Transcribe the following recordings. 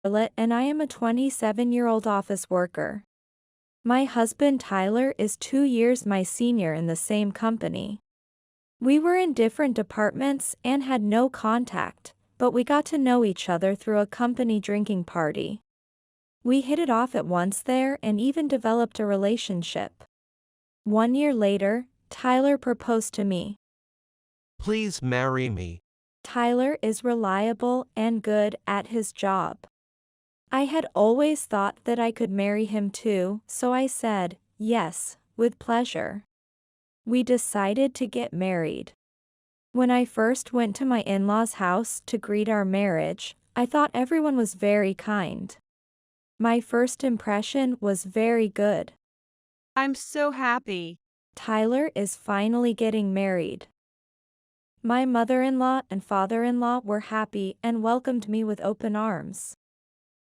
Charlotte and I am a 27-year-old office worker. My husband Tyler is 2 years my senior in the same company. We were in different departments and had no contact, but we got to know each other through a company drinking party. We hit it off at once there and even developed a relationship. 1 year later, Tyler proposed to me. Please marry me. Tyler is reliable and good at his job. I had always thought that I could marry him too, so I said, yes, with pleasure. We decided to get married. When I first went to my in-laws' house to greet our marriage, I thought everyone was very kind. My first impression was very good. I'm so happy. Tyler is finally getting married. My mother-in-law and father-in-law were happy and welcomed me with open arms.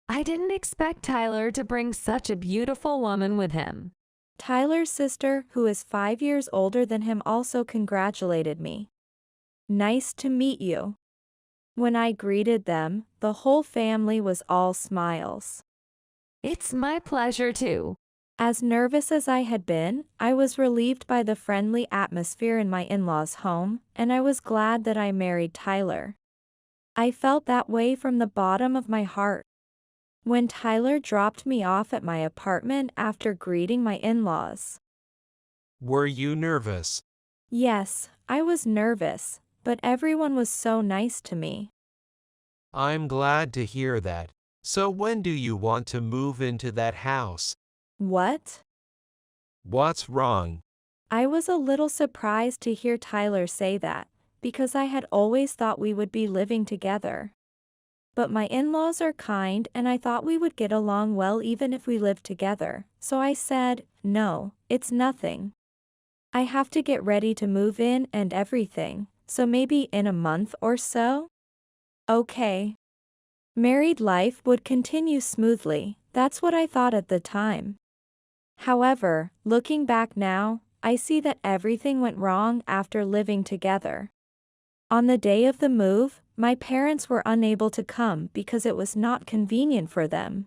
I didn't expect Tyler to bring such a beautiful woman with him. Tyler's sister, who is 5 years older than him, also congratulated me. Nice to meet you. When I greeted them, the whole family was all smiles. It's my pleasure too. As nervous as I had been, I was relieved by the friendly atmosphere in my in-laws' home, and I was glad that I married Tyler. I felt that way from the bottom of my heart. When Tyler dropped me off at my apartment after greeting my in-laws. Were you nervous? Yes, I was nervous, but everyone was so nice to me. I'm glad to hear that. So when do you want to move into that house? What? What's wrong? I was a little surprised to hear Tyler say that, because I had always thought we would be living together. But my in-laws are kind and I thought we would get along well even if we lived together, so I said, no, it's nothing. I have to get ready to move in and everything, so maybe in a month or so? Okay. Married life would continue smoothly, that's what I thought at the time. However, looking back now, I see that everything went wrong after living together. On the day of the move, my parents were unable to come because it was not convenient for them.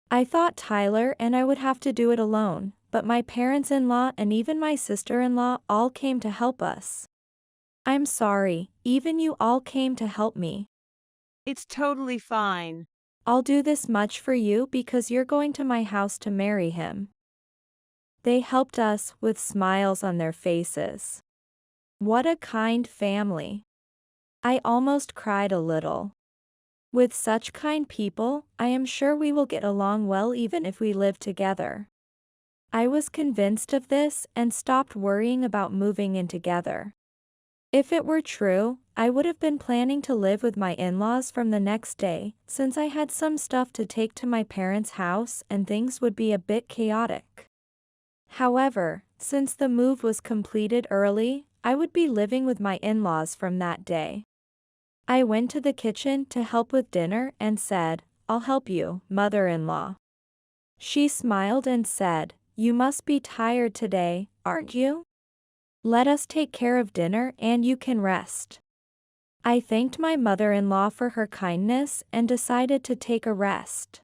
I thought Tyler and I would have to do it alone, but my parents-in-law and even my sister-in-law all came to help us. I'm sorry, even you all came to help me. It's totally fine. I'll do this much for you because you're going to my house to marry him. They helped us with smiles on their faces. What a kind family. I almost cried a little. With such kind people, I am sure we will get along well even if we live together. I was convinced of this and stopped worrying about moving in together. If it were true, I would have been planning to live with my in-laws from the next day, since I had some stuff to take to my parents' house and things would be a bit chaotic. However, since the move was completed early, I would be living with my in-laws from that day. I went to the kitchen to help with dinner and said, I'll help you, mother-in-law. She smiled and said, you must be tired today, aren't you? Let us take care of dinner and you can rest. I thanked my mother-in-law for her kindness and decided to take a rest.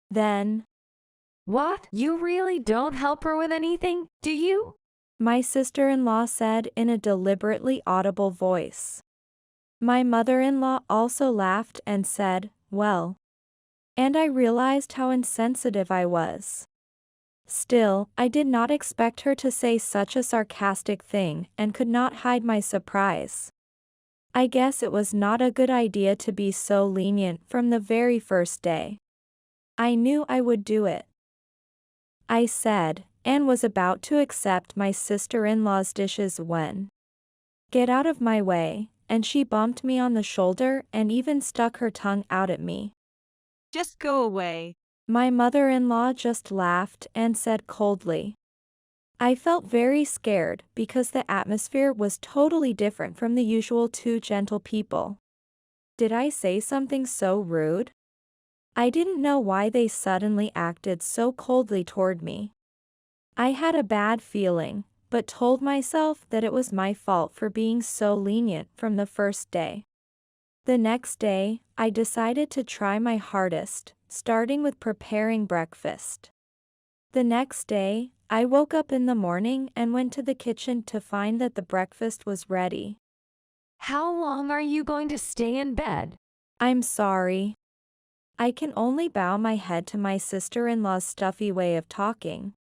Then, What? You really don't help her with anything, do you? my sister-in-law said in a deliberately audible voice. My mother-in-law also laughed and said, well. And I realized how insensitive I was. Still, I did not expect her to say such a sarcastic thing and could not hide my surprise. I guess it was not a good idea to be so lenient from the very first day. I knew I would do it. I said, and was about to accept my sister-in-law's dishes when. Get out of my way, and she bumped me on the shoulder and even stuck her tongue out at me. Just go away. My mother-in-law just laughed and said coldly. I felt very scared because the atmosphere was totally different from the usual two gentle people. Did I say something so rude? I didn't know why they suddenly acted so coldly toward me. I had a bad feeling, but told myself that it was my fault for being so lenient from the first day. The next day, I decided to try my hardest, starting with preparing breakfast. The next day, I woke up in the morning and went to the kitchen to find that the breakfast was ready. How long are you going to stay in bed? I'm sorry. I can only bow my head to my sister-in-law's stuffy way of talking.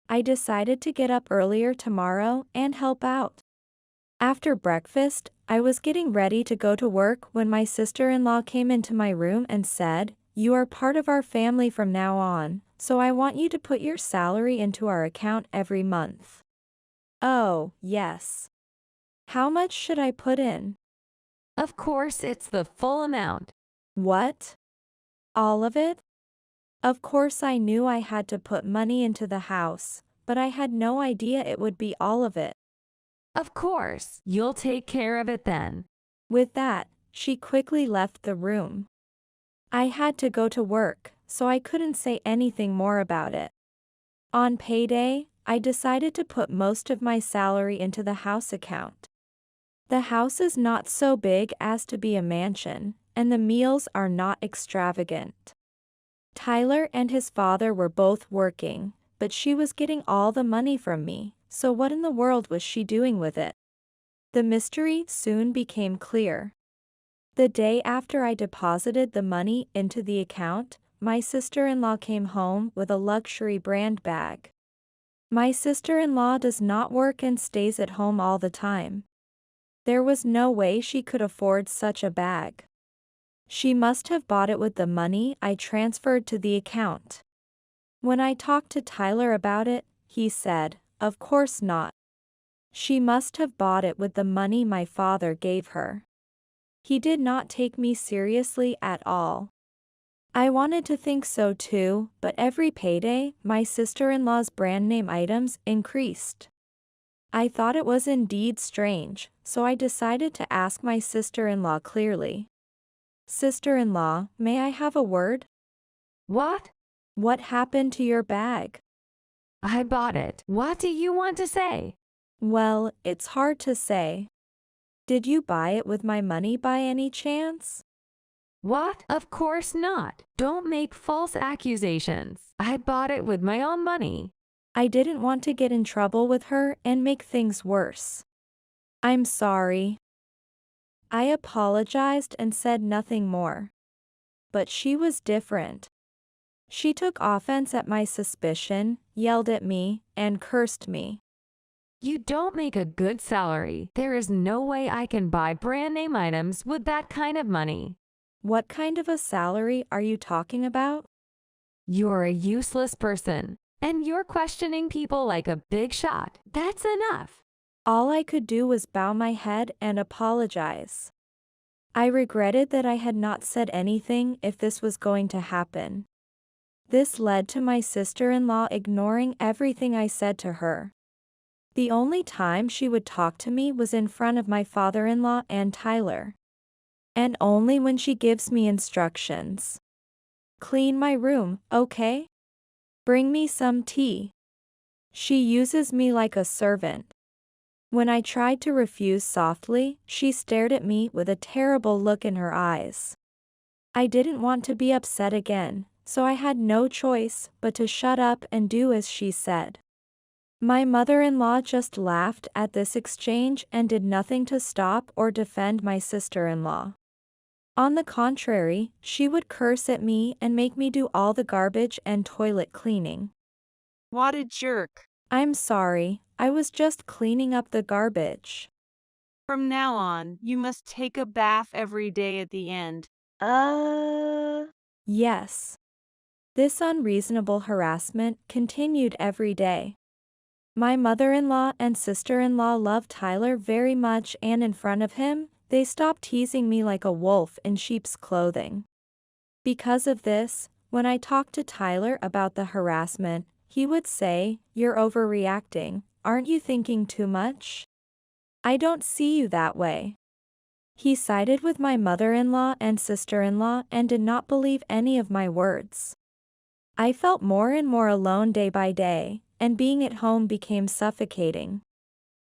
I decided to get up earlier tomorrow and help out. After breakfast, I was getting ready to go to work when my sister-in-law came into my room and said, "You are part of our family from now on, so I want you to put your salary into our account every month." Oh, yes. How much should I put in? Of course, it's the full amount. What? All of it? Of course I knew I had to put money into the house, but I had no idea it would be all of it. Of course, you'll take care of it then. With that, she quickly left the room. I had to go to work, so I couldn't say anything more about it. On payday, I decided to put most of my salary into the house account. The house is not so big as to be a mansion, and the meals are not extravagant. Tyler and his father were both working, but she was getting all the money from me, so what in the world was she doing with it? The mystery soon became clear. The day after I deposited the money into the account, my sister-in-law came home with a luxury brand bag. My sister-in-law does not work and stays at home all the time. There was no way she could afford such a bag. She must have bought it with the money I transferred to the account. When I talked to Tyler about it, he said, "Of course not. She must have bought it with the money my father gave her." He did not take me seriously at all. I wanted to think so too, but every payday, my sister-in-law's brand name items increased. I thought it was indeed strange, so I decided to ask my sister-in-law clearly. "Sister-in-law, may I have a word? What? What happened to your bag?" I bought it. What do you want to say? "Well, it's hard to say. Did you buy it with my money by any chance?" What? Of course not. Don't make false accusations. I bought it with my own money. I didn't want to get in trouble with her and make things worse. "I'm sorry." I apologized and said nothing more. But she was different. She took offense at my suspicion, yelled at me, and cursed me. You don't make a good salary. There is no way I can buy brand name items with that kind of money. What kind of a salary are you talking about? You're a useless person, and you're questioning people like a big shot. That's enough. All I could do was bow my head and apologize. I regretted that I had not said anything if this was going to happen. This led to my sister-in-law ignoring everything I said to her. The only time she would talk to me was in front of my father-in-law and Tyler. And only when she gives me instructions. "Clean my room, okay? Bring me some tea." She uses me like a servant. When I tried to refuse softly, she stared at me with a terrible look in her eyes. I didn't want to be upset again, so I had no choice but to shut up and do as she said. My mother-in-law just laughed at this exchange and did nothing to stop or defend my sister-in-law. On the contrary, she would curse at me and make me do all the garbage and toilet cleaning. What a jerk. "I'm sorry, I was just cleaning up the garbage." From now on, you must take a bath every day at the end. Yes. This unreasonable harassment continued every day. My mother-in-law and sister-in-law love Tyler very much, and in front of him, they stopped teasing me like a wolf in sheep's clothing. Because of this, when I talked to Tyler about the harassment, he would say, "You're overreacting, aren't you thinking too much? I don't see you that way." He sided with my mother-in-law and sister-in-law and did not believe any of my words. I felt more and more alone day by day, and being at home became suffocating.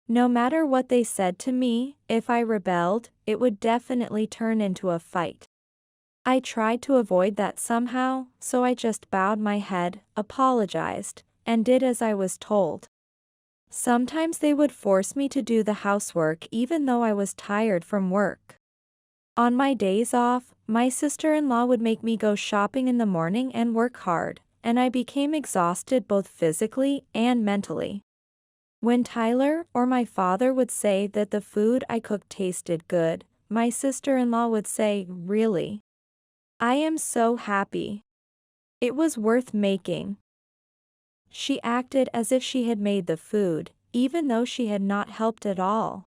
No matter what they said to me, if I rebelled, it would definitely turn into a fight. I tried to avoid that somehow, so I just bowed my head, apologized, and did as I was told. Sometimes they would force me to do the housework even though I was tired from work. On my days off, my sister-in-law would make me go shopping in the morning and work hard, and I became exhausted both physically and mentally. When Tyler or my father would say that the food I cooked tasted good, my sister-in-law would say, "Really? I am so happy. It was worth making." She acted as if she had made the food, even though she had not helped at all.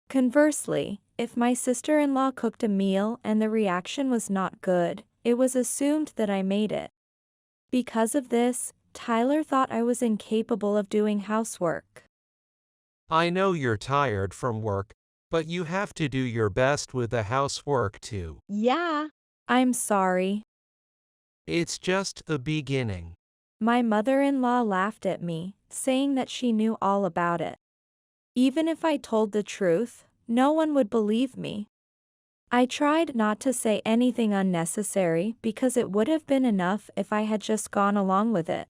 Conversely, if my sister-in-law cooked a meal and the reaction was not good, it was assumed that I made it. Because of this, Tyler thought I was incapable of doing housework. I know you're tired from work, but you have to do your best with the housework too. Yeah. I'm sorry. It's just the beginning. My mother-in-law laughed at me, saying that she knew all about it. Even if I told the truth, no one would believe me. I tried not to say anything unnecessary because it would have been enough if I had just gone along with it.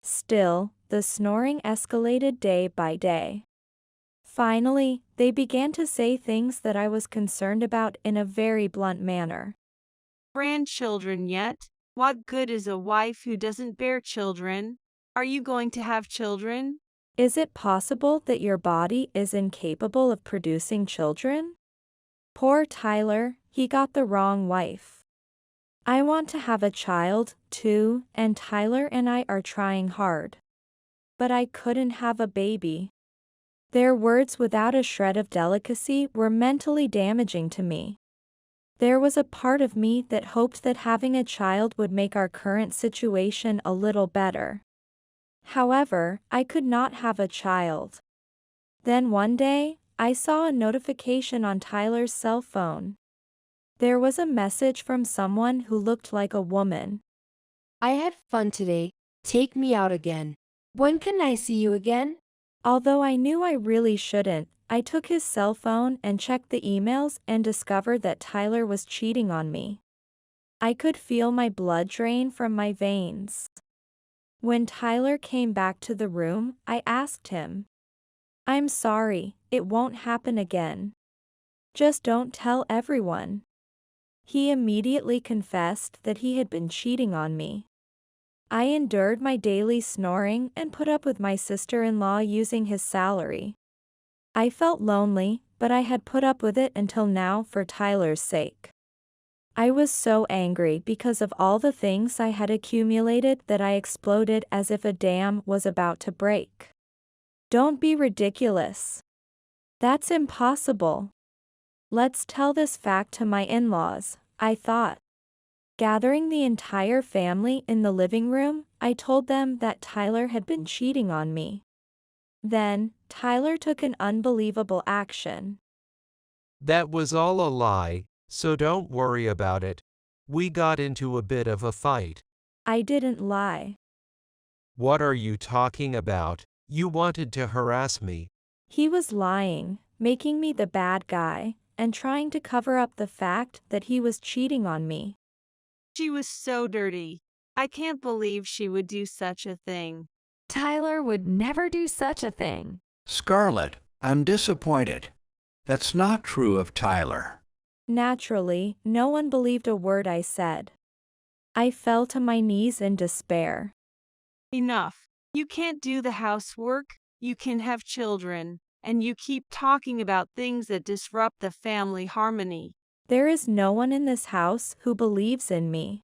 Still, the snoring escalated day by day. Finally, they began to say things that I was concerned about in a very blunt manner. Grandchildren yet? What good is a wife who doesn't bear children? Are you going to have children? Is it possible that your body is incapable of producing children? Poor Tyler, he got the wrong wife. I want to have a child, too, and Tyler and I are trying hard. But I couldn't have a baby. Their words without a shred of delicacy were mentally damaging to me. There was a part of me that hoped that having a child would make our current situation a little better. However, I could not have a child. Then one day, I saw a notification on Tyler's cell phone. There was a message from someone who looked like a woman. I had fun today. Take me out again. When can I see you again? Although I knew I really shouldn't, I took his cell phone and checked the emails and discovered that Tyler was cheating on me. I could feel my blood drain from my veins. When Tyler came back to the room, I asked him, "I'm sorry, it won't happen again. Just don't tell everyone." He immediately confessed that he had been cheating on me. I endured my daily snoring and put up with my sister-in-law using his salary. I felt lonely, but I had put up with it until now for Tyler's sake. I was so angry because of all the things I had accumulated that I exploded as if a dam was about to break. Don't be ridiculous. That's impossible. Let's tell this fact to my in-laws, I thought. Gathering the entire family in the living room, I told them that Tyler had been cheating on me. Then, Tyler took an unbelievable action. That was all a lie, so don't worry about it. We got into a bit of a fight. I didn't lie. What are you talking about? You wanted to harass me. He was lying, making me the bad guy, and trying to cover up the fact that he was cheating on me. She was so dirty. I can't believe she would do such a thing. Tyler would never do such a thing. Scarlett, I'm disappointed. That's not true of Tyler. Naturally, no one believed a word I said. I fell to my knees in despair. Enough. You can't do the housework, you can have children, and you keep talking about things that disrupt the family harmony. There is no one in this house who believes in me.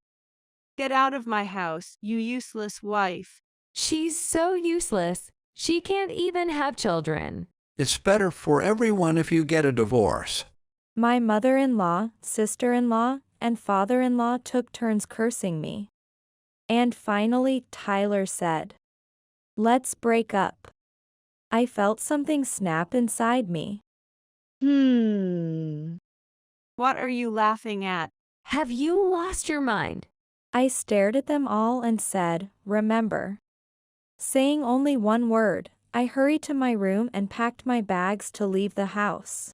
Get out of my house, you useless wife. She's so useless, she can't even have children. It's better for everyone if you get a divorce. My mother-in-law, sister-in-law, and father-in-law took turns cursing me. And finally, Tyler said, "Let's break up." I felt something snap inside me. What are you laughing at? Have you lost your mind? I stared at them all and said, "Remember." Saying only one word, I hurried to my room and packed my bags to leave the house.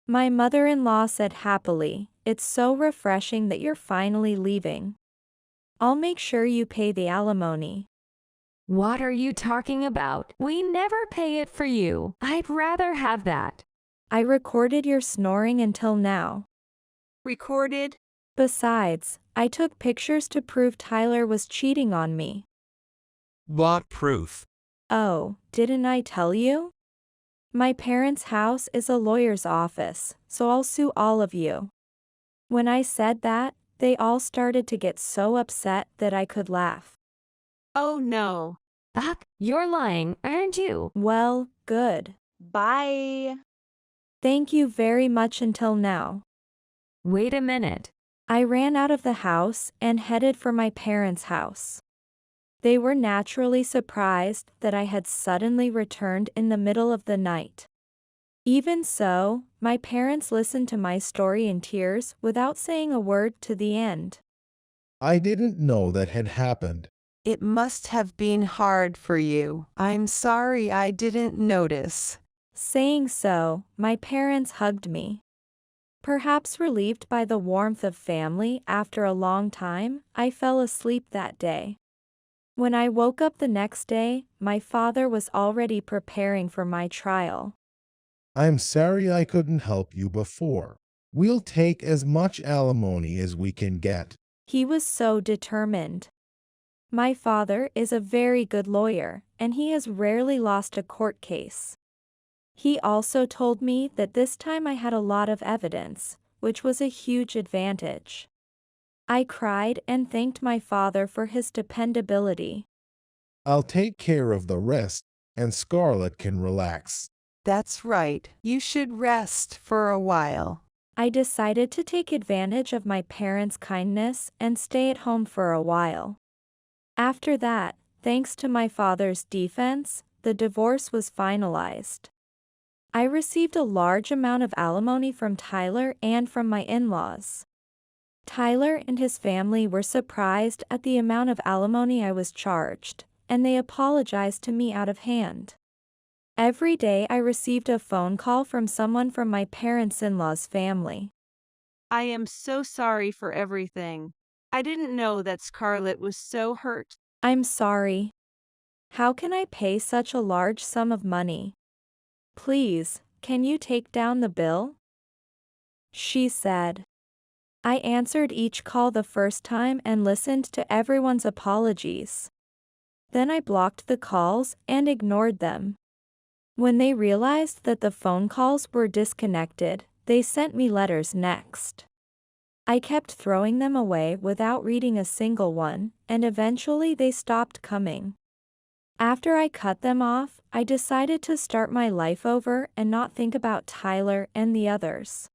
My mother-in-law said happily, "It's so refreshing that you're finally leaving. I'll make sure you pay the alimony." What are you talking about? We never pay it for you. I'd rather have that. I recorded your snoring until now. Recorded? Besides, I took pictures to prove Tyler was cheating on me. What proof? Oh, didn't I tell you? My parents' house is a lawyer's office, so I'll sue all of you. When I said that, they all started to get so upset that I could laugh. Oh no. Fuck, you're lying, aren't you? Well, good. Bye. Thank you very much until now. Wait a minute. I ran out of the house and headed for my parents' house. They were naturally surprised that I had suddenly returned in the middle of the night. Even so, my parents listened to my story in tears without saying a word to the end. I didn't know that had happened. It must have been hard for you. I'm sorry I didn't notice. Saying so, my parents hugged me. Perhaps relieved by the warmth of family after a long time, I fell asleep that day. When I woke up the next day, my father was already preparing for my trial. I'm sorry I couldn't help you before. We'll take as much alimony as we can get. He was so determined. My father is a very good lawyer, and he has rarely lost a court case. He also told me that this time I had a lot of evidence, which was a huge advantage. I cried and thanked my father for his dependability. I'll take care of the rest, and Scarlett can relax. That's right. You should rest for a while. I decided to take advantage of my parents' kindness and stay at home for a while. After that, thanks to my father's defense, the divorce was finalized. I received a large amount of alimony from Tyler and from my in-laws. Tyler and his family were surprised at the amount of alimony I was charged, and they apologized to me out of hand. Every day I received a phone call from someone from my parents-in-law's family. I am so sorry for everything. I didn't know that Scarlett was so hurt. I'm sorry. How can I pay such a large sum of money? Please, can you take down the bill? She said. I answered each call the first time and listened to everyone's apologies. Then I blocked the calls and ignored them. When they realized that the phone calls were disconnected, they sent me letters next. I kept throwing them away without reading a single one, and eventually they stopped coming. After I cut them off, I decided to start my life over and not think about Tyler and the others.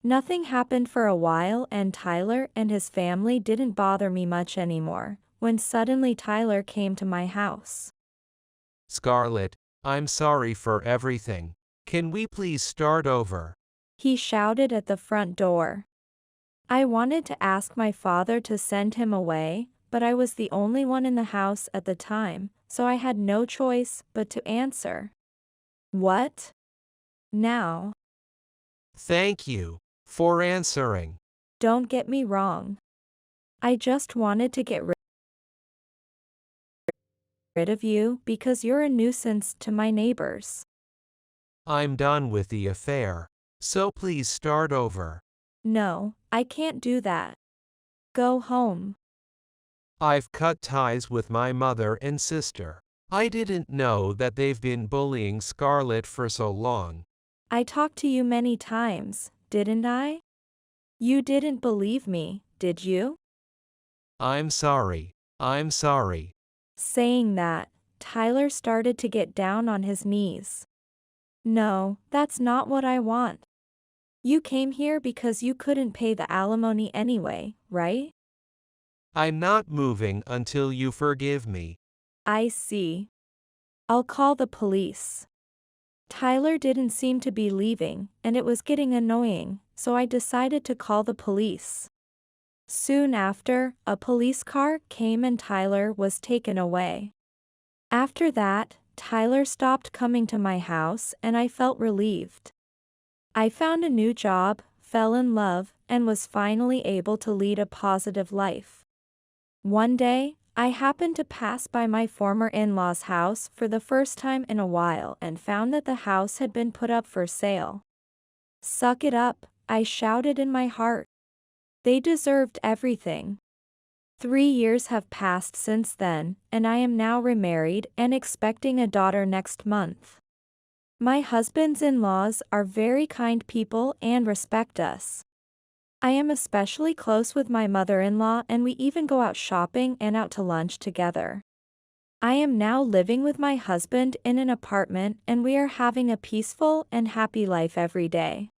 Nothing happened for a while and Tyler and his family didn't bother me much anymore, when suddenly Tyler came to my house. Scarlett, I'm sorry for everything. Can we please start over? He shouted at the front door. I wanted to ask my father to send him away, but I was the only one in the house at the time, so I had no choice but to answer. What? Now? Thank you for answering. Don't get me wrong. I just wanted to get rid of you because you're a nuisance to my neighbors. I'm done with the affair, so please start over. No, I can't do that. Go home. I've cut ties with my mother and sister. I didn't know that they've been bullying Scarlett for so long. I talked to you many times, didn't I? You didn't believe me, did you? I'm sorry. I'm sorry. Saying that, Tyler started to get down on his knees. No, that's not what I want. You came here because you couldn't pay the alimony anyway, right? I'm not moving until you forgive me. I see. I'll call the police. Tyler didn't seem to be leaving, and it was getting annoying, so I decided to call the police. Soon after, a police car came and Tyler was taken away. After that, Tyler stopped coming to my house and I felt relieved. I found a new job, fell in love, and was finally able to lead a positive life. One day, I happened to pass by my former in-laws' house for the first time in a while and found that the house had been put up for sale. Suck it up, I shouted in my heart. They deserved everything. 3 years have passed since then, and I am now remarried and expecting a daughter next month. My husband's in-laws are very kind people and respect us. I am especially close with my mother-in-law and we even go out shopping and out to lunch together. I am now living with my husband in an apartment and we are having a peaceful and happy life every day.